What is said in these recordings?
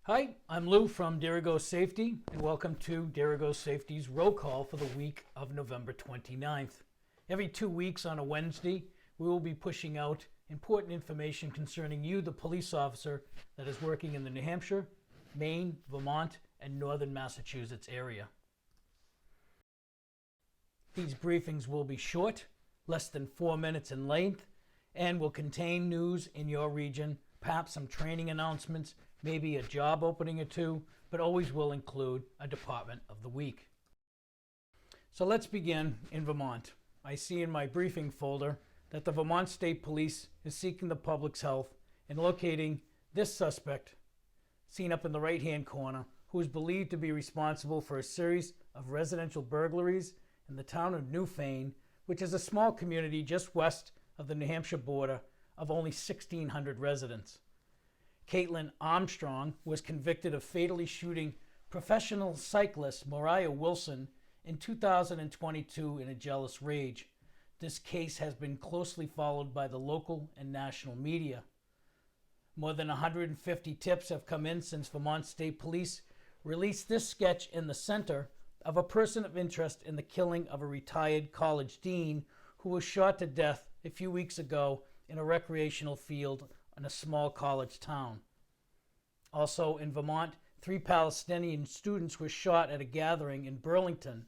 Hi, I'm Lou from Dirigo Safety, and welcome to Dirigo Safety's roll call for the week of November 29th. Every 2 weeks on a Wednesday, we will be pushing out important information concerning you, the police officer that is working in the New Hampshire, Maine, Vermont, and northern Massachusetts area. These briefings will be short, less than 4 minutes in length, and will contain news in your region, perhaps some training announcements, maybe a job opening or two, but always will include a department of the week. So let's begin in Vermont. I see in my briefing folder that the Vermont State Police is seeking the public's health in locating this suspect, seen up in the right-hand corner, who is believed to be responsible for a series of residential burglaries in the town of Newfane, which is a small community just west of the New Hampshire border of only 1,600 residents. Caitlin Armstrong was convicted of fatally shooting professional cyclist Moriah Wilson in 2022 in a jealous rage. This case has been closely followed by the local and national media. More than 150 tips have come in since Vermont State Police released this sketch in the center of a person of interest in the killing of a retired college dean who was shot to death a few weeks ago in a recreational field in a small college town. Also in Vermont, 3 Palestinian students were shot at a gathering in Burlington.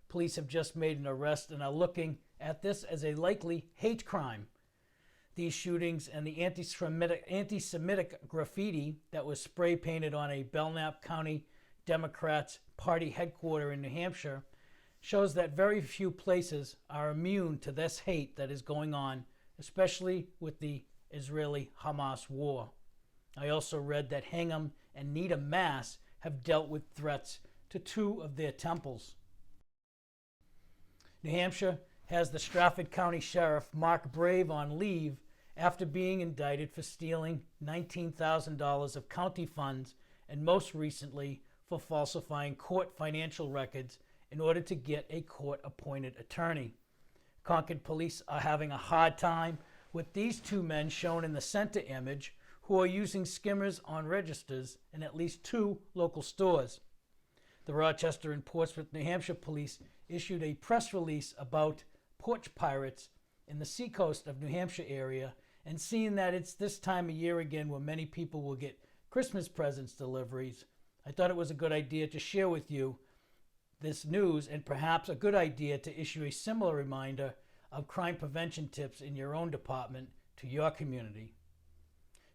Police have just made an arrest and are looking at this as a likely hate crime. These shootings and the anti-Semitic graffiti that was spray painted on a Belknap County Democrats party headquarters in New Hampshire shows that very few places are immune to this hate that is going on, especially with the Israeli-Hamas war. I also read that Hingham and Needham, Mass. Have dealt with threats to 2 of their temples. New Hampshire has the Stratford County Sheriff Mark Brave on leave after being indicted for stealing $19,000 of county funds and most recently for falsifying court financial records in order to get a court-appointed attorney. Concord police are having a hard time with these 2 men shown in the center image who are using skimmers on registers in at least 2 local stores. The Rochester and Portsmouth, New Hampshire police issued a press release about porch pirates in the seacoast of New Hampshire area, and seeing that it's this time of year again where many people will get Christmas presents deliveries, I thought it was a good idea to share with you this news, and perhaps a good idea to issue a similar reminder of crime prevention tips in your own department to your community.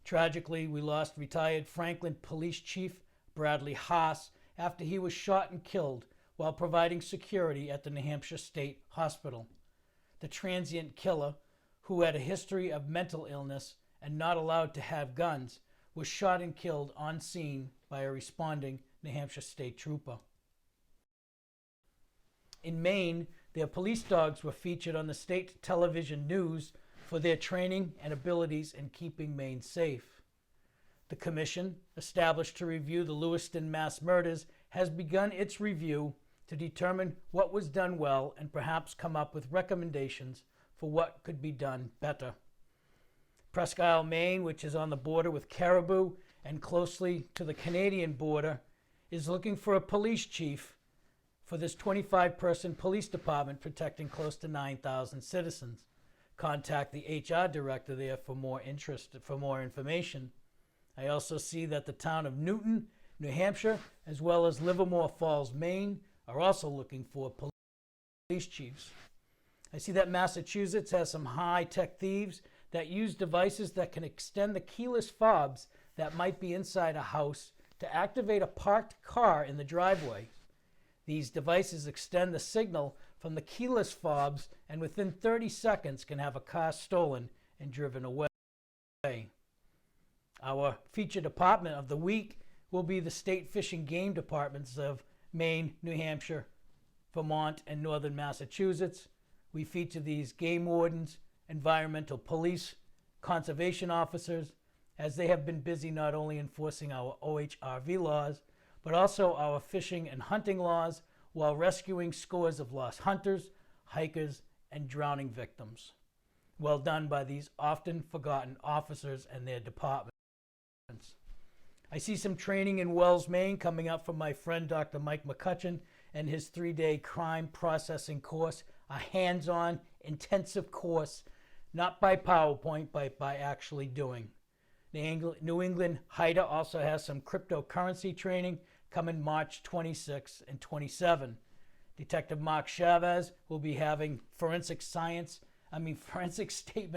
Tragically, we lost retired Franklin Police Chief Bradley Haas after he was shot and killed while providing security at the New Hampshire State Hospital. The transient killer, who had a history of mental illness and not allowed to have guns, was shot and killed on scene by a responding New Hampshire State Trooper. In Maine, their police dogs were featured on the state television news for their training and abilities in keeping Maine safe. The commission, established to review the Lewiston mass murders, has begun its review to determine what was done well and perhaps come up with recommendations for what could be done better. Presque Isle, Maine, which is on the border with Caribou and closely to the Canadian border, is looking for a police chief for this 25-person police department protecting close to 9,000 citizens. Contact the HR director there for more information. I also see that the town of Newton, New Hampshire, as well as Livermore Falls, Maine, are also looking for police chiefs. I see that Massachusetts has some high-tech thieves that use devices that can extend the keyless fobs that might be inside a house to activate a parked car in the driveway. These devices extend the signal from the keyless fobs and within 30 seconds can have a car stolen and driven away. Our feature department of the week will be the state fish and game departments of Maine, New Hampshire, Vermont, and northern Massachusetts. We feature these game wardens, environmental police, conservation officers, as they have been busy not only enforcing our OHRV laws, but also our fishing and hunting laws while rescuing scores of lost hunters, hikers, and drowning victims. Well done by these often forgotten officers and their departments. I see some training in Wells, Maine coming up from my friend Dr. Mike McCutcheon and his 3-day crime processing course, a hands-on intensive course, not by PowerPoint, but by actually doing. New England HIDA also has some cryptocurrency training coming March 26 and 27. Detective Mark Chavez will be having forensic statement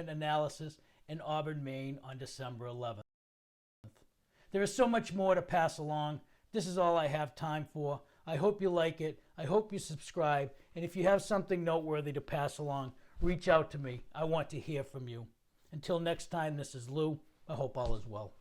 analysis in Auburn, Maine on December 11th. There is so much more to pass along. This is all I have time for. I hope you like it. I hope you subscribe. And if you have something noteworthy to pass along, reach out to me. I want to hear from you. Until next time, this is Lou. I hope all is well.